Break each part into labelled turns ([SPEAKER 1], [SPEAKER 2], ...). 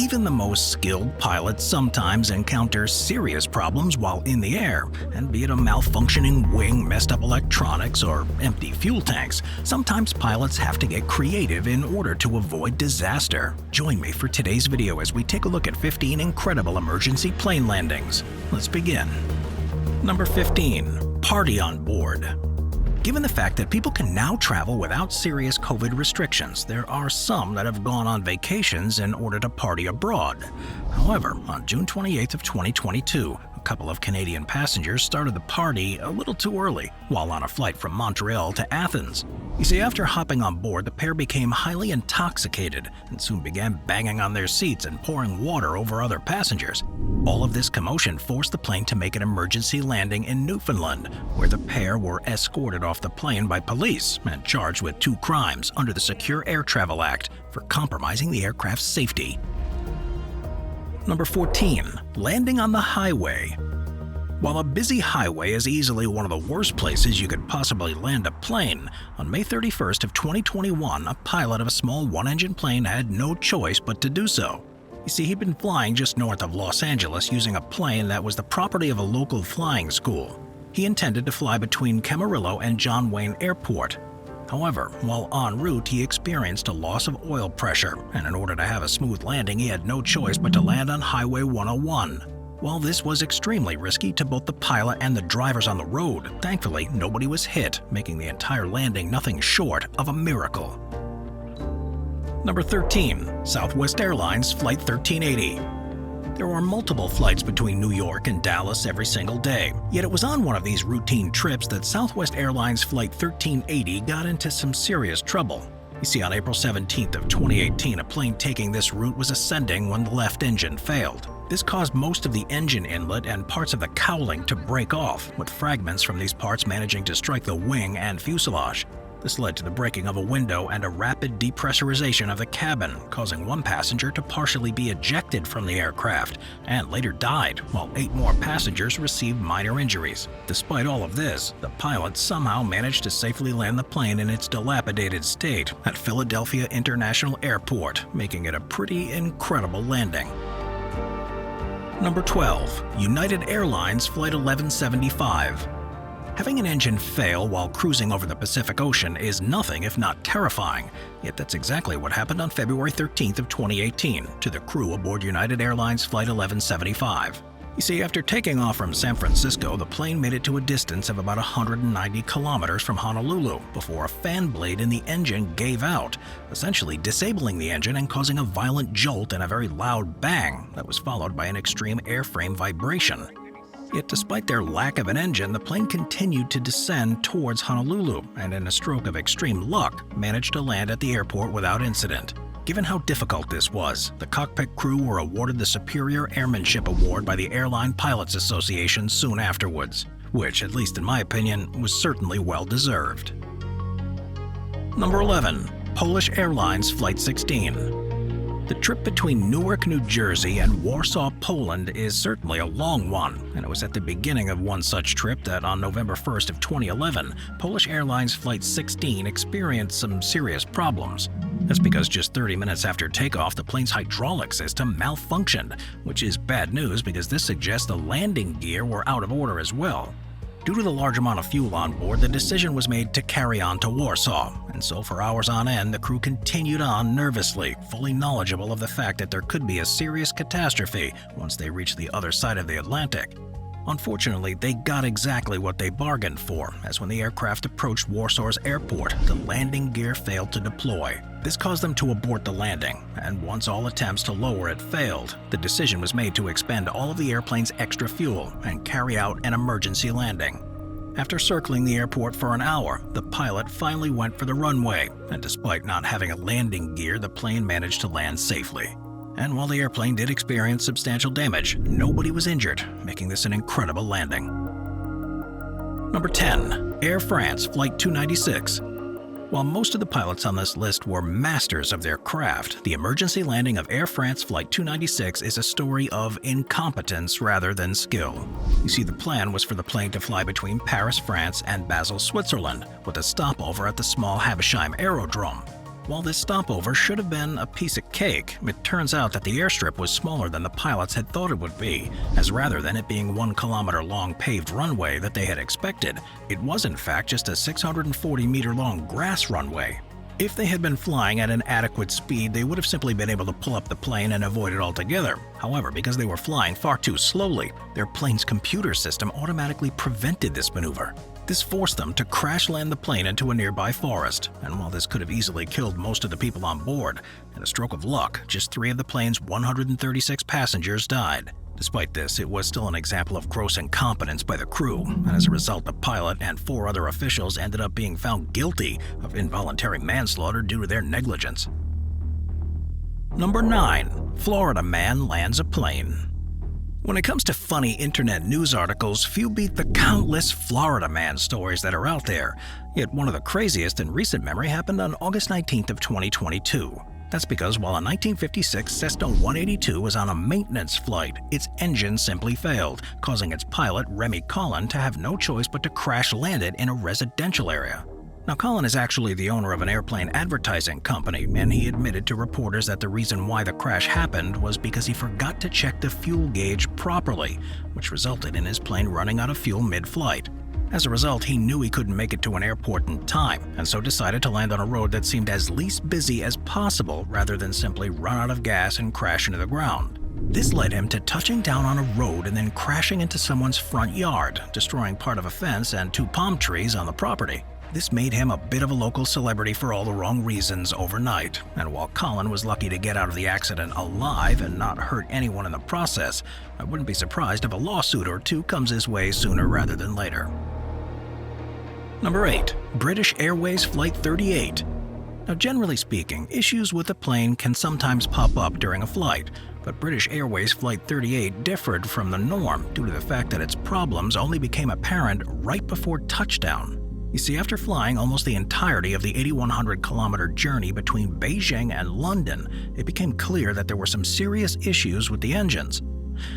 [SPEAKER 1] Even the most skilled pilots sometimes encounter serious problems while in the air, and be it a malfunctioning wing, messed up electronics, or empty fuel tanks, sometimes pilots have to get creative in order to avoid disaster. Join me for today's video as we take a look at 15 incredible emergency plane landings. Let's begin. Number 15. Party on board. Given the fact that people can now travel without serious COVID restrictions, there are some that have gone on vacations in order to party abroad. However, on June 28th of 2022, a couple of Canadian passengers started the party a little too early while on a flight from Montreal to Athens. You see, after hopping on board, the pair became highly intoxicated and soon began banging on their seats and pouring water over other passengers. All of this commotion forced the plane to make an emergency landing in Newfoundland, where the pair were escorted off the plane by police and charged with 2 crimes under the Secure Air Travel Act for compromising the aircraft's safety. Number 14. Landing on the highway. While a busy highway is easily one of the worst places you could possibly land a plane, on May 31st of 2021, a pilot of a small one-engine plane had no choice but to do so. You see, he'd been flying just north of Los Angeles using a plane that was the property of a local flying school. He intended to fly between Camarillo and John Wayne Airport. However, while en route, he experienced a loss of oil pressure, and in order to have a smooth landing, he had no choice but to land on Highway 101. While this was extremely risky to both the pilot and the drivers on the road, thankfully nobody was hit, making the entire landing nothing short of a miracle. Number 13. Southwest Airlines Flight 1380. There were multiple flights between New York and Dallas every single day, yet it was on one of these routine trips that Southwest Airlines Flight 1380 got into some serious trouble. You see, on April 17th of 2018, a plane taking this route was ascending when the left engine failed. This caused most of the engine inlet and parts of the cowling to break off, with fragments from these parts managing to strike the wing and fuselage. This led to the breaking of a window and a rapid depressurization of the cabin, causing one passenger to partially be ejected from the aircraft and later died, while 8 more passengers received minor injuries. Despite all of this, the pilot somehow managed to safely land the plane in its dilapidated state at Philadelphia International Airport, making it a pretty incredible landing. Number 12. United Airlines Flight 1175. Having an engine fail while cruising over the Pacific Ocean is nothing if not terrifying, yet that's exactly what happened on February 13th of 2018 to the crew aboard United Airlines Flight 1175. You see, after taking off from San Francisco, the plane made it to a distance of about 190 kilometers from Honolulu before a fan blade in the engine gave out, essentially disabling the engine and causing a violent jolt and a very loud bang that was followed by an extreme airframe vibration. Yet despite their lack of an engine, the plane continued to descend towards Honolulu and in a stroke of extreme luck, managed to land at the airport without incident. Given how difficult this was, the cockpit crew were awarded the Superior Airmanship Award by the Airline Pilots Association soon afterwards, which, at least in my opinion, was certainly well deserved. Number 11. Polish Airlines Flight 16. The trip between Newark, New Jersey and Warsaw, Poland is certainly a long one, and it was at the beginning of one such trip that on November 1st of 2011, Polish Airlines Flight 16 experienced some serious problems. That's because just 30 minutes after takeoff, the plane's hydraulic system malfunctioned, which is bad news because this suggests the landing gear were out of order as well. Due to the large amount of fuel on board, the decision was made to carry on to Warsaw, and so for hours on end, the crew continued on nervously, fully knowledgeable of the fact that there could be a serious catastrophe once they reached the other side of the Atlantic. Unfortunately, they got exactly what they bargained for, as when the aircraft approached Warsaw's airport, the landing gear failed to deploy. This caused them to abort the landing, and once all attempts to lower it failed, the decision was made to expend all of the airplane's extra fuel and carry out an emergency landing. After circling the airport for an hour, the pilot finally went for the runway, and despite not having a landing gear, the plane managed to land safely. And while the airplane did experience substantial damage, nobody was injured, making this an incredible landing. Number 10. Air France Flight 296. While most of the pilots on this list were masters of their craft, the emergency landing of Air France Flight 296 is a story of incompetence rather than skill. You see, the plan was for the plane to fly between Paris, France and Basel, Switzerland, with a stopover at the small Habsheim Aerodrome. While this stopover should have been a piece of cake, it turns out that the airstrip was smaller than the pilots had thought it would be, as rather than it being 1 kilometer long paved runway that they had expected, it was in fact just a 640-meter long grass runway. If they had been flying at an adequate speed, they would have simply been able to pull up the plane and avoid it altogether. However, because they were flying far too slowly, their plane's computer system automatically prevented this maneuver. This forced them to crash land the plane into a nearby forest, and while this could have easily killed most of the people on board, in a stroke of luck, just 3 of the plane's 136 passengers died. Despite this, it was still an example of gross incompetence by the crew, and as a result, the pilot and 4 other officials ended up being found guilty of involuntary manslaughter due to their negligence. Number 9. Florida man lands a plane. When it comes to funny internet news articles, few beat the countless Florida man stories that are out there. Yet one of the craziest in recent memory happened on August 19th of 2022. That's because while a 1956 Cessna 182 was on a maintenance flight, its engine simply failed, causing its pilot, Remy Collin, to have no choice but to crash land it in a residential area. Now, Collin is actually the owner of an airplane advertising company, and he admitted to reporters that the reason why the crash happened was because he forgot to check the fuel gauge properly, which resulted in his plane running out of fuel mid-flight. As a result, he knew he couldn't make it to an airport in time, and so decided to land on a road that seemed as least busy as possible rather than simply run out of gas and crash into the ground. This led him to touching down on a road and then crashing into someone's front yard, destroying part of a fence and 2 palm trees on the property. This made him a bit of a local celebrity for all the wrong reasons overnight, and while Collin was lucky to get out of the accident alive and not hurt anyone in the process, I wouldn't be surprised if a lawsuit or 2 comes his way sooner rather than later. Number 8. British Airways Flight 38. Now, generally speaking, issues with a plane can sometimes pop up during a flight, but British Airways Flight 38 differed from the norm due to the fact that its problems only became apparent right before touchdown. You see, after flying almost the entirety of the 8,100-kilometer journey between Beijing and London, it became clear that there were some serious issues with the engines.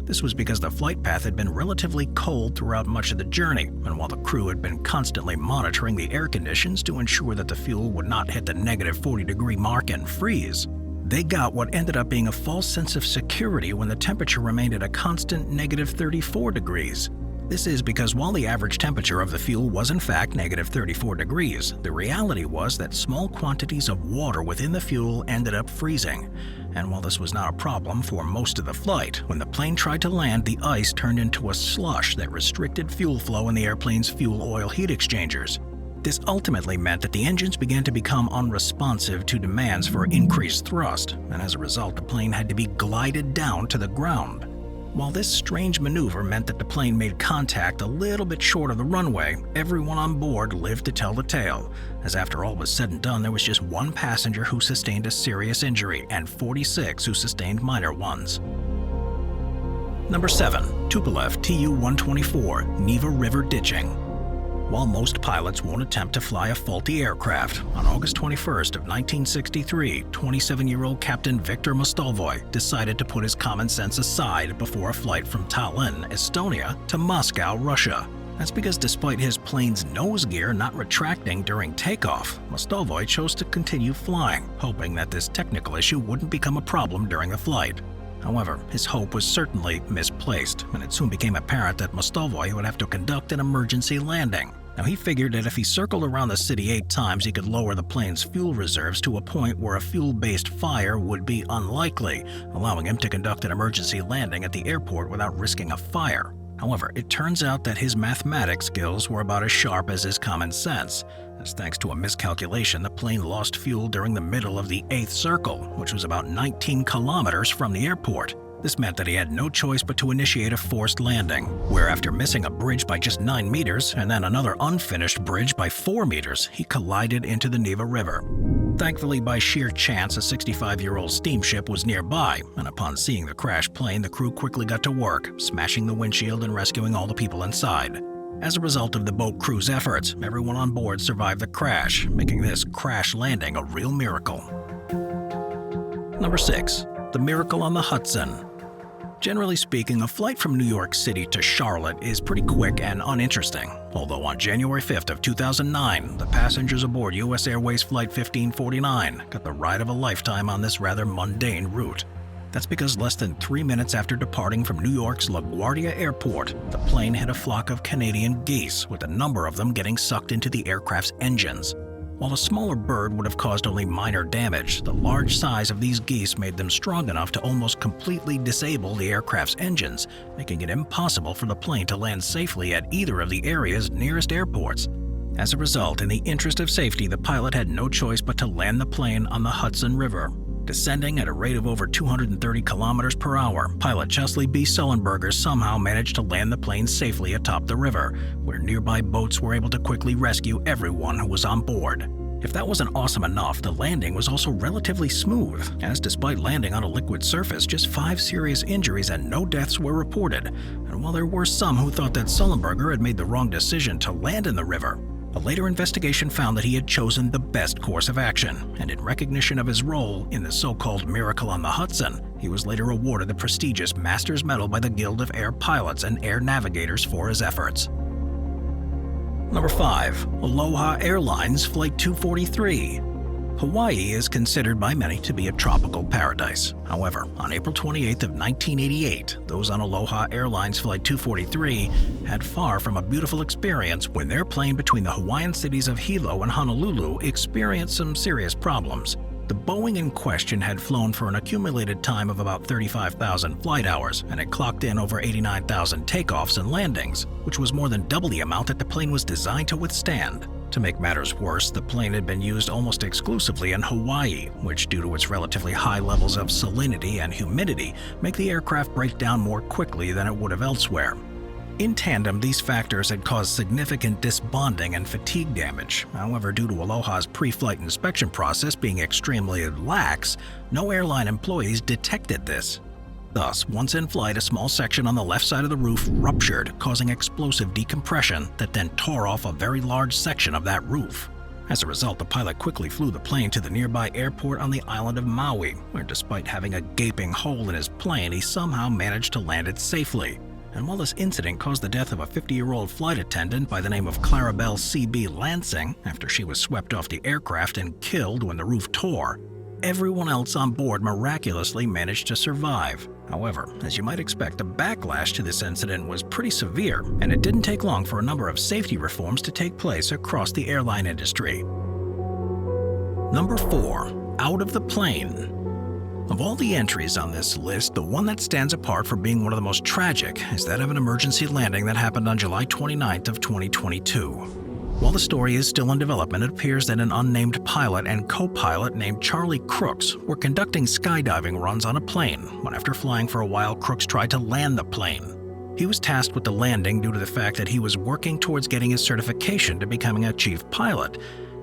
[SPEAKER 1] This was because the flight path had been relatively cold throughout much of the journey, and while the crew had been constantly monitoring the air conditions to ensure that the fuel would not hit the negative 40-degree mark and freeze, they got what ended up being a false sense of security when the temperature remained at a constant negative 34 degrees. This is because while the average temperature of the fuel was in fact negative 34 degrees, the reality was that small quantities of water within the fuel ended up freezing. And while this was not a problem for most of the flight, when the plane tried to land, the ice turned into a slush that restricted fuel flow in the airplane's fuel oil heat exchangers. This ultimately meant that the engines began to become unresponsive to demands for increased thrust, and as a result, the plane had to be glided down to the ground. While this strange maneuver meant that the plane made contact a little bit short of the runway, everyone on board lived to tell the tale, as after all was said and done, there was just 1 passenger who sustained a serious injury and 46 who sustained minor ones. Number 7. Tupolev Tu-124 Neva River Ditching. While most pilots won't attempt to fly a faulty aircraft, on August 21st of 1963, 27-year-old Captain Viktor Mostalvoy decided to put his common sense aside before a flight from Tallinn, Estonia, to Moscow, Russia. That's because despite his plane's nose gear not retracting during takeoff, Mostalvoy chose to continue flying, hoping that this technical issue wouldn't become a problem during the flight. However, his hope was certainly misplaced, and it soon became apparent that Mostalvoy would have to conduct an emergency landing. Now, he figured that if he circled around the city 8 times, he could lower the plane's fuel reserves to a point where a fuel-based fire would be unlikely, allowing him to conduct an emergency landing at the airport without risking a fire. However, it turns out that his mathematics skills were about as sharp as his common sense, as thanks to a miscalculation, the plane lost fuel during the middle of the 8th circle, which was about 19 kilometers from the airport. This meant that he had no choice but to initiate a forced landing, where after missing a bridge by just 9 meters and then another unfinished bridge by 4 meters, he collided into the Neva River. Thankfully, by sheer chance, a 65-year-old steamship was nearby, and upon seeing the crashed plane, the crew quickly got to work, smashing the windshield and rescuing all the people inside. As a result of the boat crew's efforts, everyone on board survived the crash, making this crash landing a real miracle. Number 6. The Miracle on the Hudson. Generally speaking, a flight from New York City to Charlotte is pretty quick and uninteresting. Although on January 5th of 2009, the passengers aboard U.S. Airways Flight 1549 got the ride of a lifetime on this rather mundane route. That's because less than 3 minutes after departing from New York's LaGuardia Airport, the plane hit a flock of Canadian geese, with a number of them getting sucked into the aircraft's engines. While a smaller bird would have caused only minor damage, the large size of these geese made them strong enough to almost completely disable the aircraft's engines, making it impossible for the plane to land safely at either of the area's nearest airports. As a result, in the interest of safety, the pilot had no choice but to land the plane on the Hudson River. Descending at a rate of over 230 kilometers per hour, pilot Chesley B. Sullenberger somehow managed to land the plane safely atop the river, where nearby boats were able to quickly rescue everyone who was on board. If that wasn't awesome enough, the landing was also relatively smooth, as despite landing on a liquid surface, just 5 serious injuries and no deaths were reported. And while there were some who thought that Sullenberger had made the wrong decision to land in the river, a later investigation found that he had chosen the best course of action, and in recognition of his role in the so-called Miracle on the Hudson, he was later awarded the prestigious Master's Medal by the Guild of Air Pilots and Air Navigators for his efforts. Number 5. Aloha Airlines Flight 243. Hawaii is considered by many to be a tropical paradise. However, on April 28th of 1988, those on Aloha Airlines Flight 243 had far from a beautiful experience when their plane between the Hawaiian cities of Hilo and Honolulu experienced some serious problems. The Boeing in question had flown for an accumulated time of about 35,000 flight hours and had clocked in over 89,000 takeoffs and landings, which was more than double the amount that the plane was designed to withstand. To make matters worse, the plane had been used almost exclusively in Hawaii, which, due to its relatively high levels of salinity and humidity, make the aircraft break down more quickly than it would have elsewhere. In tandem, these factors had caused significant disbonding and fatigue damage. However, due to Aloha's pre-flight inspection process being extremely lax, no airline employees detected this. Thus, once in flight, a small section on the left side of the roof ruptured, causing explosive decompression that then tore off a very large section of that roof. As a result, the pilot quickly flew the plane to the nearby airport on the island of Maui, where despite having a gaping hole in his plane, he somehow managed to land it safely. And while this incident caused the death of a 50-year-old flight attendant by the name of Clarabelle C.B. Lansing after she was swept off the aircraft and killed when the roof tore, everyone else on board miraculously managed to survive. However, as you might expect, the backlash to this incident was pretty severe, and it didn't take long for a number of safety reforms to take place across the airline industry. Number 4. Out of the plane. Of all the entries on this list, the one that stands apart for being one of the most tragic is that of an emergency landing that happened on July 29th of 2022. While the story is still in development, it appears that an unnamed pilot and co-pilot named Charlie Crooks were conducting skydiving runs on a plane when, after flying for a while, Crooks tried to land the plane. He was tasked with the landing due to the fact that he was working towards getting his certification to becoming a chief pilot.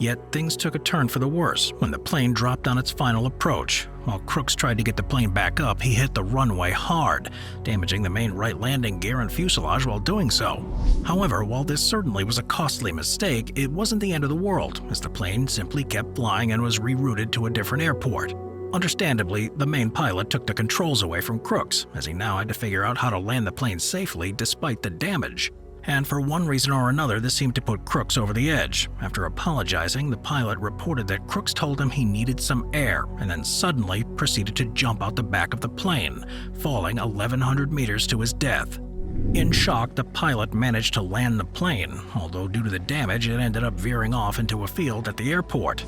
[SPEAKER 1] Yet things took a turn for the worse when the plane dropped on its final approach. While Crooks tried to get the plane back up, he hit the runway hard, damaging the main right landing gear and fuselage while doing so. However, while this certainly was a costly mistake, it wasn't the end of the world, as the plane simply kept flying and was rerouted to a different airport. Understandably, the main pilot took the controls away from Crooks, as he now had to figure out how to land the plane safely despite the damage. And for one reason or another, this seemed to put Crooks over the edge. After apologizing, the pilot reported that Crooks told him he needed some air, and then suddenly proceeded to jump out the back of the plane, falling 1,100 meters to his death. In shock, the pilot managed to land the plane, although due to the damage, it ended up veering off into a field at the airport.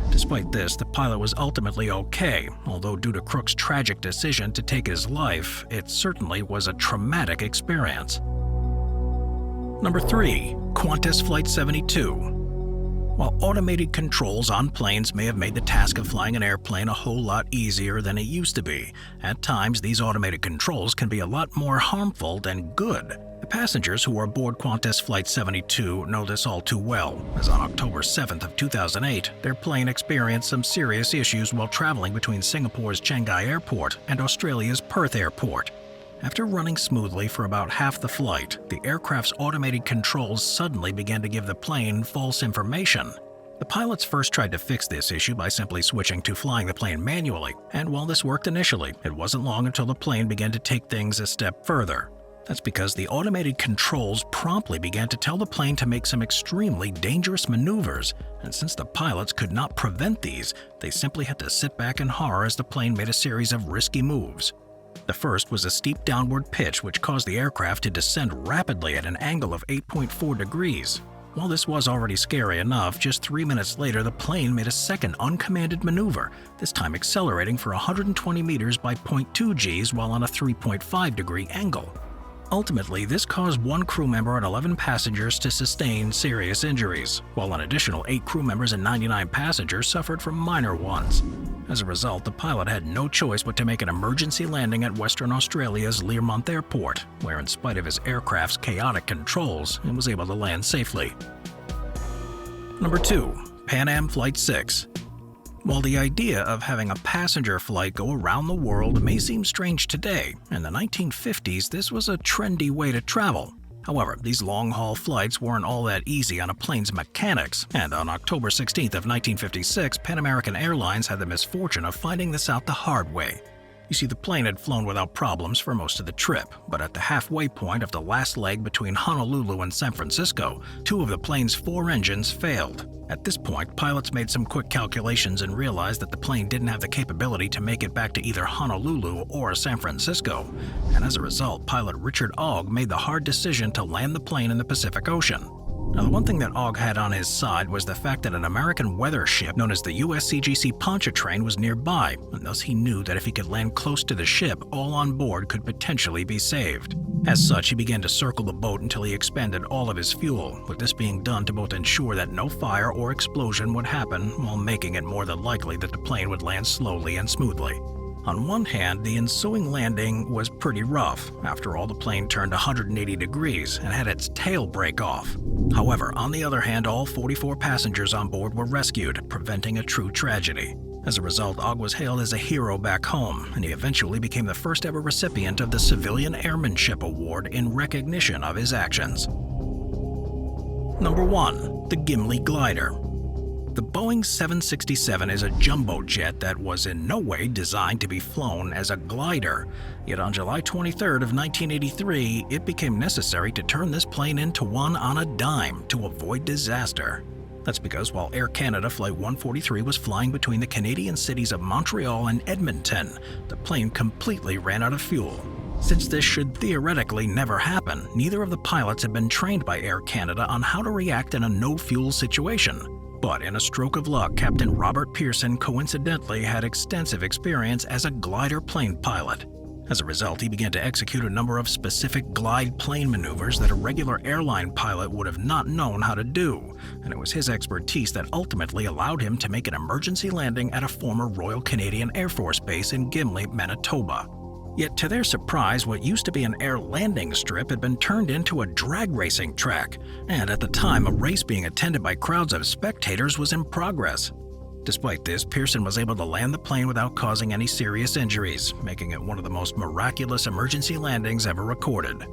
[SPEAKER 1] Despite this, the pilot was ultimately okay, although due to Crooks' tragic decision to take his life, it certainly was a traumatic experience. Number 3. Qantas Flight 72. While automated controls on planes may have made the task of flying an airplane a whole lot easier than it used to be, at times these automated controls can be a lot more harmful than good. The passengers who were aboard Qantas Flight 72 know this all too well, as on October 7th of 2008, their plane experienced some serious issues while traveling between Singapore's Changi Airport and Australia's Perth Airport. After running smoothly for about half the flight, the aircraft's automated controls suddenly began to give the plane false information. The pilots first tried to fix this issue by simply switching to flying the plane manually, and while this worked initially, it wasn't long until the plane began to take things a step further. That's because the automated controls promptly began to tell the plane to make some extremely dangerous maneuvers, and since the pilots could not prevent these, they simply had to sit back in horror as the plane made a series of risky moves. The first was a steep downward pitch which caused the aircraft to descend rapidly at an angle of 8.4 degrees. While this was already scary enough, just 3 minutes later the plane made a second uncommanded maneuver, this time accelerating for 120 meters by 0.2 Gs while on a 3.5-degree angle. Ultimately, this caused one crew member and 11 passengers to sustain serious injuries, while an additional 8 crew members and 99 passengers suffered from minor ones. As a result, the pilot had no choice but to make an emergency landing at Western Australia's Learmonth Airport, where in spite of his aircraft's chaotic controls, it was able to land safely. Number 2. Pan Am Flight 6. While the idea of having a passenger flight go around the world may seem strange today, in the 1950s this was a trendy way to travel. However, these long-haul flights weren't all that easy on a plane's mechanics, and on October 16th of 1956, Pan American Airlines had the misfortune of finding this out the hard way. You see, the plane had flown without problems for most of the trip, but at the halfway point of the last leg between Honolulu and San Francisco, 2 of the plane's 4 engines failed. At this point, pilots made some quick calculations and realized that the plane didn't have the capability to make it back to either Honolulu or San Francisco, and as a result, pilot Richard Ogg made the hard decision to land the plane in the Pacific Ocean. Now, the one thing that Ogg had on his side was the fact that an American weather ship known as the USCGC Pontchartrain was nearby, and thus he knew that if he could land close to the ship, all on board could potentially be saved. As such, he began to circle the boat until he expended all of his fuel, with this being done to both ensure that no fire or explosion would happen, while making it more than likely that the plane would land slowly and smoothly. On one hand, the ensuing landing was pretty rough. After all, the plane turned 180 degrees and had its tail break off. However, on the other hand, all 44 passengers on board were rescued, preventing a true tragedy. As a result, Ogg was hailed as a hero back home, and he eventually became the first ever recipient of the Civilian Airmanship Award in recognition of his actions. Number 1. The Gimli Glider. The Boeing 767 is a jumbo jet that was in no way designed to be flown as a glider. Yet on July 23rd of 1983, it became necessary to turn this plane into one on a dime to avoid disaster. That's because while Air Canada Flight 143 was flying between the Canadian cities of Montreal and Edmonton, the plane completely ran out of fuel. Since this should theoretically never happen, neither of the pilots had been trained by Air Canada on how to react in a no-fuel situation. But in a stroke of luck, Captain Robert Pearson coincidentally had extensive experience as a glider plane pilot. As a result, he began to execute a number of specific glide plane maneuvers that a regular airline pilot would have not known how to do, and it was his expertise that ultimately allowed him to make an emergency landing at a former Royal Canadian Air Force base in Gimli, Manitoba. Yet to their surprise, what used to be an air landing strip had been turned into a drag racing track, and at the time a race being attended by crowds of spectators was in progress. Despite this, Pearson was able to land the plane without causing any serious injuries, making it one of the most miraculous emergency landings ever recorded.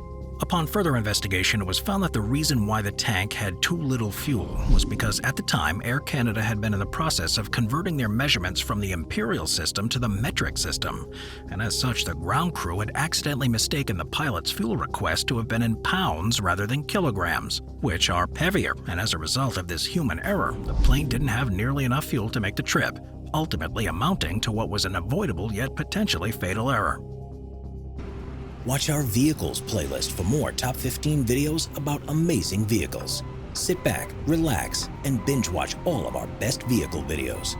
[SPEAKER 1] Upon further investigation, it was found that the reason why the tank had too little fuel was because at the time, Air Canada had been in the process of converting their measurements from the imperial system to the metric system, and as such, the ground crew had accidentally mistaken the pilot's fuel request to have been in pounds rather than kilograms, which are heavier, and as a result of this human error, the plane didn't have nearly enough fuel to make the trip, ultimately amounting to what was an avoidable yet potentially fatal error.
[SPEAKER 2] Watch our Vehicles playlist for more top 15 videos about amazing vehicles. Sit back, relax, and binge watch all of our best vehicle videos.